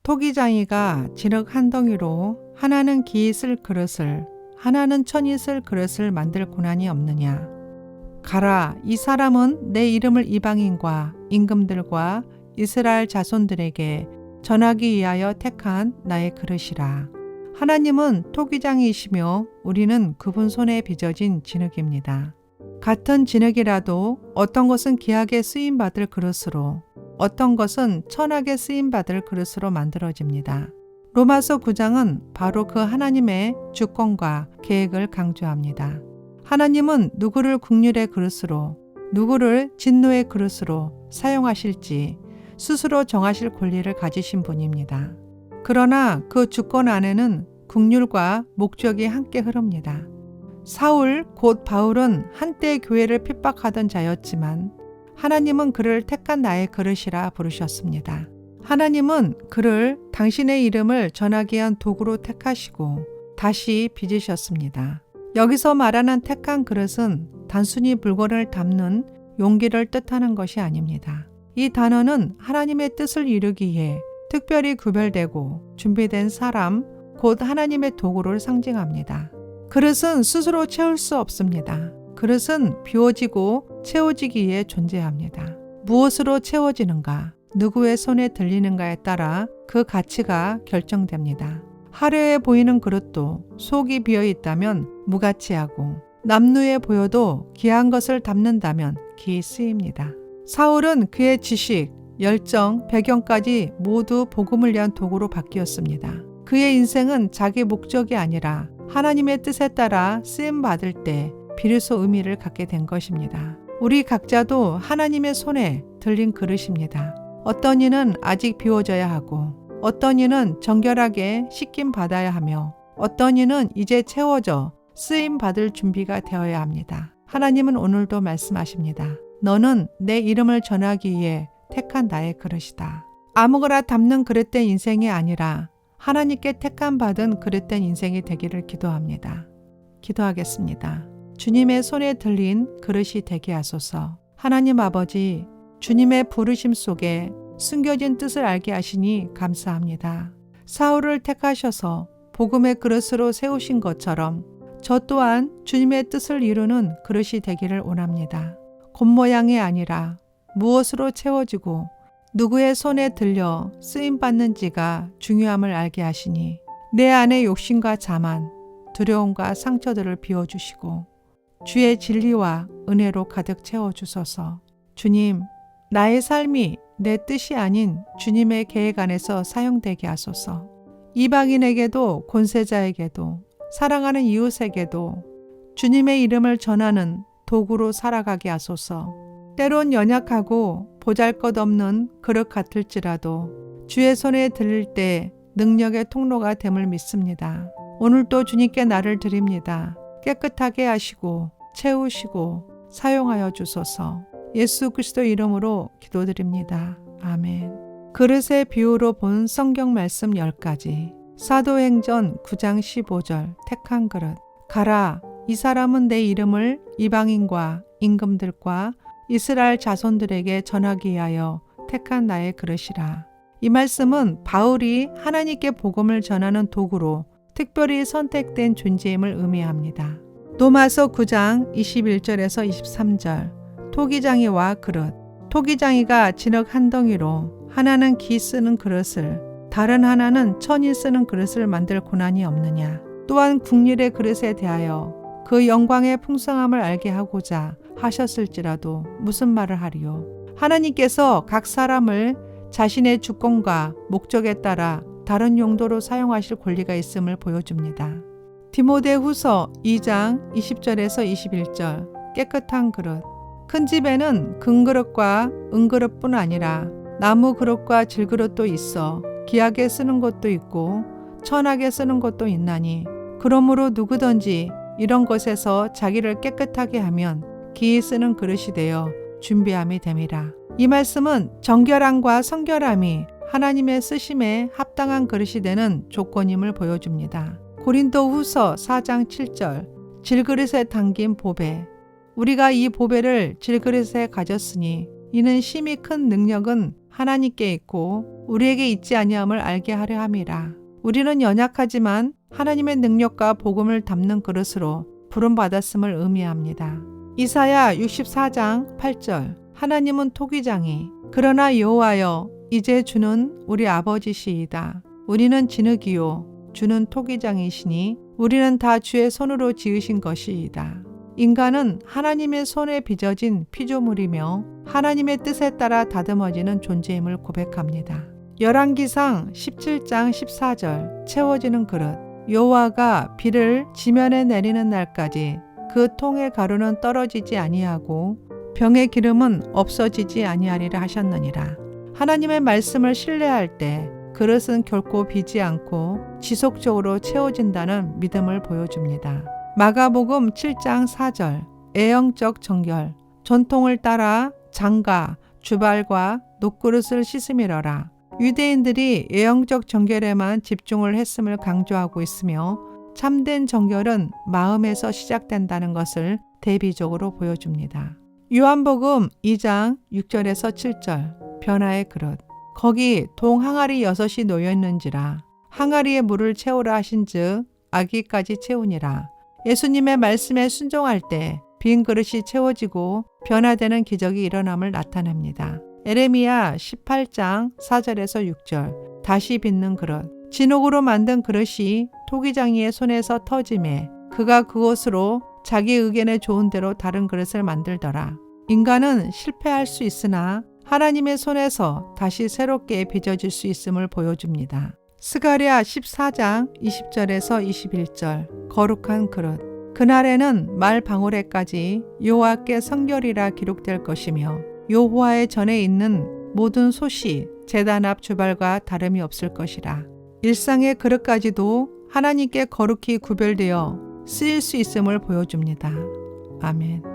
토기장이가 진흙 한 덩이로 하나는 기 있을 그릇을 하나는 천 있을 그릇을 만들 고난이 없느냐. 가라, 이 사람은 내 이름을 이방인과 임금들과 이스라엘 자손들에게 전하기 위하여 택한 나의 그릇이라. 하나님은 토기장이시며 우리는 그분 손에 빚어진 진흙입니다. 같은 진흙이라도 어떤 것은 귀하게 쓰임받을 그릇으로, 어떤 것은 천하게 쓰임받을 그릇으로 만들어집니다. 로마서 9장은 바로 그 하나님의 주권과 계획을 강조합니다. 하나님은 누구를 긍휼의 그릇으로, 누구를 진노의 그릇으로 사용하실지 스스로 정하실 권리를 가지신 분입니다. 그러나 그 주권 안에는 긍휼과 목적이 함께 흐릅니다. 사울 곧 바울은 한때 교회를 핍박하던 자였지만 하나님은 그를 택한 나의 그릇이라 부르셨습니다. 하나님은 그를 당신의 이름을 전하기 위한 도구로 택하시고 다시 빚으셨습니다. 여기서 말하는 택한 그릇은 단순히 물건을 담는 용기를 뜻하는 것이 아닙니다. 이 단어는 하나님의 뜻을 이루기 위해 특별히 구별되고 준비된 사람, 곧 하나님의 도구를 상징합니다. 그릇은 스스로 채울 수 없습니다. 그릇은 비워지고 채워지기 위해 존재합니다. 무엇으로 채워지는가, 누구의 손에 들리는가에 따라 그 가치가 결정됩니다. 화려해 보이는 그릇도 속이 비어 있다면 무가치하고, 남루해 보여도 귀한 것을 담는다면 기이 쓰입니다. 사울은 그의 지식, 열정, 배경까지 모두 복음을 위한 도구로 바뀌었습니다. 그의 인생은 자기 목적이 아니라 하나님의 뜻에 따라 쓰임받을 때 비로소 의미를 갖게 된 것입니다. 우리 각자도 하나님의 손에 들린 그릇입니다. 어떤 이는 아직 비워져야 하고, 어떤 이는 정결하게 씻김 받아야 하며, 어떤 이는 이제 채워져 쓰임 받을 준비가 되어야 합니다. 하나님은 오늘도 말씀하십니다. 너는 내 이름을 전하기 위해 택한 나의 그릇이다. 아무거나 담는 그릇된 인생이 아니라 하나님께 택함 받은 그릇된 인생이 되기를 기도합니다. 기도하겠습니다. 주님의 손에 들린 그릇이 되게 하소서. 하나님 아버지, 주님의 부르심 속에 숨겨진 뜻을 알게 하시니 감사합니다. 사울을 택하셔서 복음의 그릇으로 세우신 것처럼 저 또한 주님의 뜻을 이루는 그릇이 되기를 원합니다. 겉모양이 아니라 무엇으로 채워지고 누구의 손에 들려 쓰임받는지가 중요함을 알게 하시니 내 안의 욕심과 자만, 두려움과 상처들을 비워주시고 주의 진리와 은혜로 가득 채워주소서. 주님, 나의 삶이 내 뜻이 아닌 주님의 계획 안에서 사용되게 하소서. 이방인에게도 권세자에게도 사랑하는 이웃에게도 주님의 이름을 전하는 도구로 살아가게 하소서. 때론 연약하고 보잘것없는 그릇 같을지라도 주의 손에 들릴 때 능력의 통로가 됨을 믿습니다. 오늘도 주님께 나를 드립니다. 깨끗하게 하시고 채우시고 사용하여 주소서. 예수 그리스도 이름으로 기도드립니다. 아멘. 그릇의 비유로 본 성경 말씀 10가지. 사도행전 9장 15절 택한 그릇. 가라, 이 사람은 내 이름을 이방인과 임금들과 이스라엘 자손들에게 전하기 위하여 택한 나의 그릇이라. 이 말씀은 바울이 하나님께 복음을 전하는 도구로 특별히 선택된 존재임을 의미합니다. 로마서 9장 21절에서 23절. 토기장이와 그릇. 토기장이가 진흙 한 덩이로 하나는 기 쓰는 그릇을, 다른 하나는 천이 쓰는 그릇을 만들 고난이 없느냐. 또한 국률의 그릇에 대하여 그 영광의 풍성함을 알게 하고자 하셨을지라도 무슨 말을 하리요. 하나님께서 각 사람을 자신의 주권과 목적에 따라 다른 용도로 사용하실 권리가 있음을 보여줍니다. 디모데후서 2장 20절에서 21절. 깨끗한 그릇. 큰 집에는 금그릇과 은그릇뿐 아니라 나무 그릇과 질그릇도 있어 귀하게 쓰는 것도 있고 천하게 쓰는 것도 있나니, 그러므로 누구든지 이런 것에서 자기를 깨끗하게 하면 기이 쓰는 그릇이 되어 준비함이 됨이라. 이 말씀은 정결함과 성결함이 하나님의 쓰심에 합당한 그릇이 되는 조건임을 보여줍니다. 고린도후서 4장 7절. 질그릇에 담긴 보배. 우리가 이 보배를 질그릇에 가졌으니 이는 심히 큰 능력은 하나님께 있고 우리에게 있지 아니함을 알게 하려 함이라. 우리는 연약하지만 하나님의 능력과 복음을 담는 그릇으로 부름받았음을 의미합니다. 이사야 64장 8절 하나님은 토기장이 그러나 여호와여 이제 주는 우리 아버지시이다. 우리는 진흙이요 주는 토기장이시니 우리는 다 주의 손으로 지으신 것이이다. 인간은 하나님의 손에 빚어진 피조물이며 하나님의 뜻에 따라 다듬어지는 존재임을 고백합니다. 열왕기상 17장 14절 채워지는 그릇 여호와가 비를 지면에 내리는 날까지 그 통의 가루는 떨어지지 아니하고 병의 기름은 없어지지 아니하리라 하셨느니라. 하나님의 말씀을 신뢰할 때 그릇은 결코 비지 않고 지속적으로 채워진다는 믿음을 보여줍니다. 마가복음 7장 4절 애영적 정결 전통을 따라 장가, 주발과 녹그릇을 씻음이러라. 유대인들이 예형적 정결에만 집중을 했음을 강조하고 있으며 참된 정결은 마음에서 시작된다는 것을 대비적으로 보여줍니다. 요한복음 2장 6절에서 7절 변화의 그릇 거기 동 항아리 6이 놓여 있는지라 항아리에 물을 채우라 하신즉 아기까지 채우니라. 예수님의 말씀에 순종할 때 빈 그릇이 채워지고 변화되는 기적이 일어남을 나타냅니다. 에레미야 18장 4절에서 6절 다시 빚는 그릇 진흙으로 만든 그릇이 토기장이의 손에서 터짐에 그가 그것으로 자기 의견에 좋은 대로 다른 그릇을 만들더라. 인간은 실패할 수 있으나 하나님의 손에서 다시 새롭게 빚어질 수 있음을 보여줍니다. 스가랴 14장 20절에서 21절 거룩한 그릇 그날에는 말 방울에까지 여호와께 성결이라 기록될 것이며 여호와의 전에 있는 모든 솥이 제단 앞 주발과 다름이 없을 것이라. 일상의 그릇까지도 하나님께 거룩히 구별되어 쓰일 수 있음을 보여줍니다. 아멘.